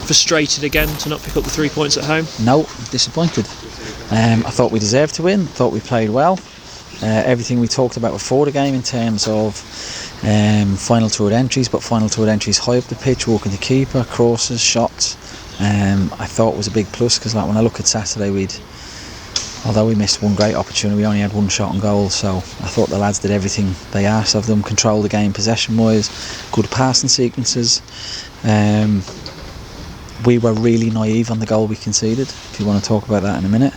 Frustrated again to not pick up the 3 points at home? No, disappointed. I thought we deserved to win. Thought we played well. Everything we talked about before the game in terms of final third entries, but final third entries high up the pitch, walking the keeper, crosses, shots. I thought was a big plus because, like, when I look at Saturday, although we missed one great opportunity, we only had one shot on goal. So I thought the lads did everything they asked of them, control the game possession-wise, good passing sequences. We were really naive on the goal we conceded, if you want to talk about that in a minute.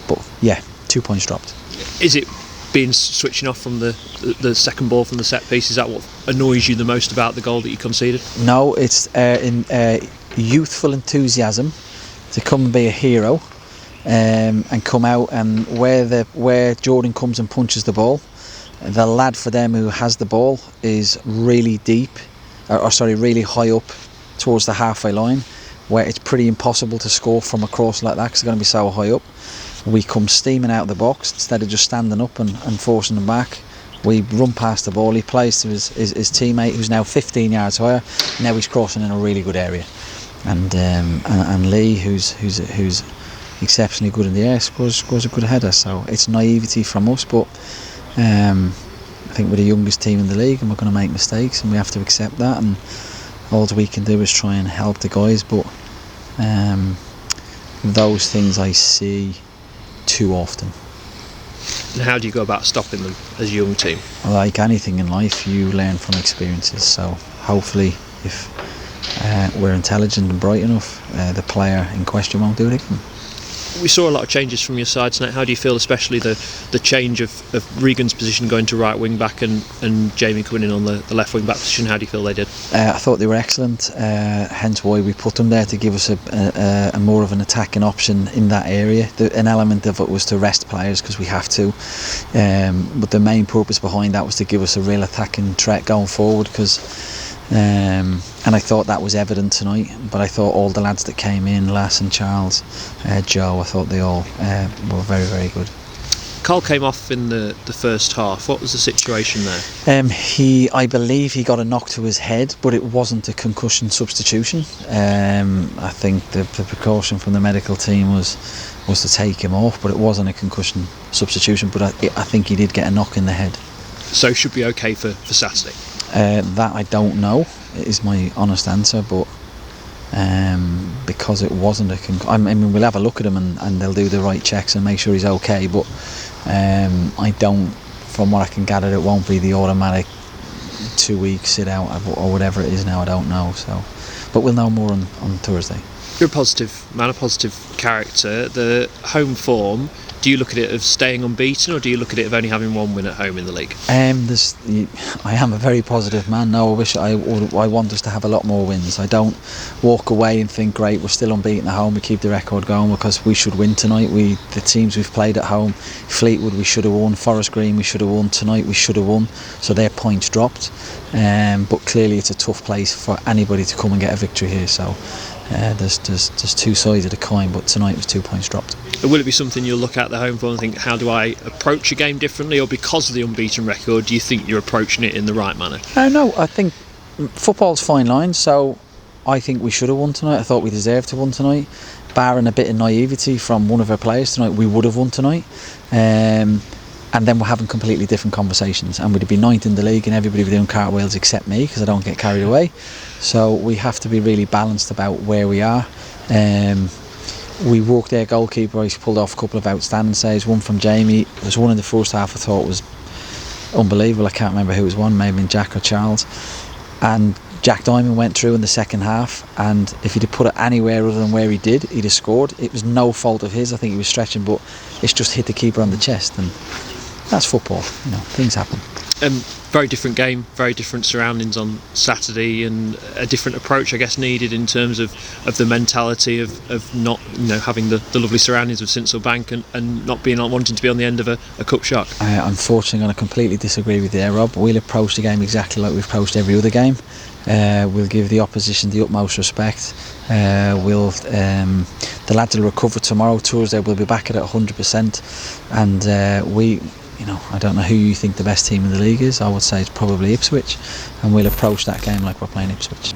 But yeah, 2 points dropped. Is it being switching off from the second ball from the set piece? Is that what annoys you the most about the goal that you conceded? No, it's in youthful enthusiasm to come and be a hero, and come out, and where Jordan comes and punches the ball, the lad for them who has the ball is really deep, really high up towards the halfway line, where it's pretty impossible to score from a cross like that because they're going to be so high up. We come steaming out of the box instead of just standing up and forcing them back. We run past the ball. He plays to his teammate, who's now 15 yards higher. Now he's crossing in a really good area, and Lee, who's exceptionally good in the air, scores a good header. So it's naivety from us, but I think we're the youngest team in the league, and we're going to make mistakes, and we have to accept that. And all we can do is try and help the guys, but those things I see too often. And how do you go about stopping them as a young team? Like anything in life, you learn from experiences. So hopefully, if we're intelligent and bright enough, the player in question won't do it again. We saw a lot of changes from your side tonight. How do you feel, especially the change of Regan's position going to right wing back and Jamie coming in on the left wing back position? How do you feel they did? I thought they were excellent, hence why we put them there, to give us a more of an attacking option in that area. An element of it was to rest players because we have to, but the main purpose behind that was to give us a real attacking threat going forward, because and I thought that was evident tonight. But I thought all the lads that came in, Lass and Charles, Joe, I thought they all were very, very good. Carl came off in the first half. What was the situation there? I believe he got a knock to his head, but it wasn't a concussion substitution. I think the precaution from the medical team was to take him off, but it wasn't a concussion substitution. But I think he did get a knock in the head. So should be okay for Saturday? That I don't know, is my honest answer, but because it wasn't a concussion, I mean, we'll have a look at him and they'll do the right checks and make sure he's okay, but I don't, from what I can gather, it won't be the automatic 2 week sit out or whatever it is now. I don't know, so, but we'll know more on Thursday. You're a positive man, a positive character. The home form, do you look at it of staying unbeaten, or do you look at it of only having one win at home in the league? I am a very positive man. No, I want us to have a lot more wins. I don't walk away and think, great, we're still unbeaten at home, we keep the record going, because we should win tonight. The teams we've played at home, Fleetwood we should have won, Forest Green we should have won, tonight we should have won, so their points dropped. But clearly it's a tough place for anybody to come and get a victory here, so there's two sides of the coin, but tonight was 2 points dropped. Will it be something you'll look at the home form and think, how do I approach a game differently, or because of the unbeaten record, do you think you're approaching it in the right manner? No, I think football's fine line, so I think we should have won tonight. I thought we deserved to win tonight. Barring a bit of naivety from one of our players tonight, we would have won tonight. And then we're having completely different conversations, and we'd be ninth in the league and everybody would be doing cartwheels except me, because I don't get carried away. So we have to be really balanced about where we are. We walked their goalkeeper, he's pulled off a couple of outstanding saves, one from Jamie. There's one in the first half I thought was unbelievable. I can't remember who was one, maybe Jack or Charles. And Jack Diamond went through in the second half, and if he'd have put it anywhere other than where he did, he'd have scored. It was no fault of his. I think he was stretching, but it's just hit the keeper on the chest, and that's football. Things happen. Very different game, very different surroundings on Saturday, and a different approach, I guess, needed in terms of the mentality of not having the lovely surroundings of Sincil Bank and not wanting to be on the end of a cup shock. Unfortunately, I'm going to completely disagree with you there, Rob. We'll approach the game exactly like we've approached every other game. We'll give the opposition the utmost respect. The lads will recover tomorrow. Thursday we'll be back at it 100%, and I don't know who you think the best team in the league is. I would say it's probably Ipswich, and we'll approach that game like we're playing Ipswich.